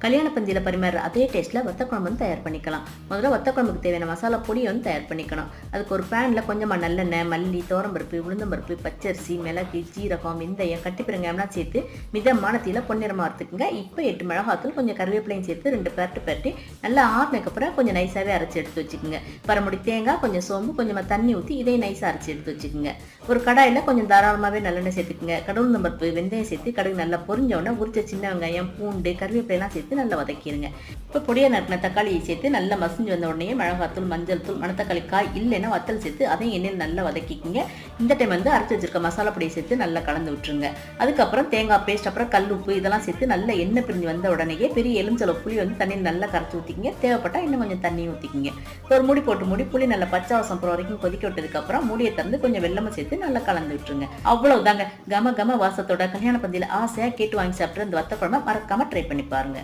கல்யாண பந்தியில் பரிமாறுற அதே டேஸ்ட்டில் வத்த குழம்பு வந்து தயார் பண்ணிக்கலாம். முதல்ல வத்த குழம்புக்கு தேவையான மசாலா பொடியை வந்து தயார் பண்ணிக்கணும். அதுக்கு ஒரு பேனில் கொஞ்சமாக நல்லெண்ணெய், மல்லி, தோரம்பருப்பு, உளுந்தம்பருப்பு, பச்சரிசி, மிளகு, ஜீரகம், வெந்தயம், கட்டிப்பிரங்காயம்லாம் சேர்த்து மிதமான தீயில பொன்னிறமாக வறுத்துக்குங்க. இப்போ 8 மிளகாத்தூள், கொஞ்சம் கருவேப்பிலையும் சேர்த்து 2 பரட்டி நல்லா ஆறுனதுக்கப்புறம் கொஞ்சம் நைஸாகவே அரைச்சி எடுத்து வச்சுக்கோங்க. பரமுடி தேங்காய், கொஞ்சம் சோம்பு, கொஞ்சமாக தண்ணி ஊற்றி இதையும் நைஸாக அரைச்சி எடுத்து வச்சுக்கோங்க. ஒரு கடாயில் கொஞ்சம் தாராளமாகவே நல்லெண்ணெய் சேர்த்துக்குங்க. கடவுளுந்தம்பருப்பு, வெந்தயம் சேர்த்து கடுகு நல்லா பொரிஞ்சோடனே உரிச்ச சின்ன வெங்காயம், பூண்டு, கருவேப்பிலையெல்லாம் சேர்த்து நல்லா வதக்கிடுங்க. இப்போ பொடியை நறுக்கின தக்காளியை சேர்த்து நல்லா மசிஞ்சு வந்த உடனே மிளகாத்தூள், மஞ்சள் தூள், மணத்தக்காளி காய் இல்லைன்னா வத்தல் சேர்த்து அதையும் எண்ணெயில் நல்லா வதக்கிக்கிங்க. இந்த டைம் வந்து அரைச்சி வச்சிருக்க மசாலா பொடியை சேர்த்து நல்லா கலந்து விட்டுருங்க. அதுக்கப்புறம் தேங்காய் பேஸ்ட், அப்புறம் கல் உப்பு இதெல்லாம் சேர்த்து நல்லா எண்ணெய் பிரிஞ்சு வந்த உடனேயே பெரிய எலுமிச்சம்பழ புளி வந்து தண்ணியில் நல்லா கரைச்சி ஊற்றிக்கிங்க. தேவைப்பட்டா இன்னும் கொஞ்சம் தண்ணியும் ஊற்றிக்கிங்க. ஒரு மூடி போட்டு மூடி புளி நல்லா பச்சை வாசம் போகிற வரைக்கும் கொதிக்க விட்டதுக்கப்புறம் மூடியை திறந்து கொஞ்சம் வெல்லமும் சேர்த்து நல்லா கலந்து விட்டுருங்க. அவ்வளவுதாங்க. கம கம வாசத்தோட கல்யாண பந்தியில் ஆசையாக கேட்டு வாங்கி சாப்பிட்ற இந்த வத்த குழம்பை மறக்காம ட்ரை பண்ணி பாருங்க.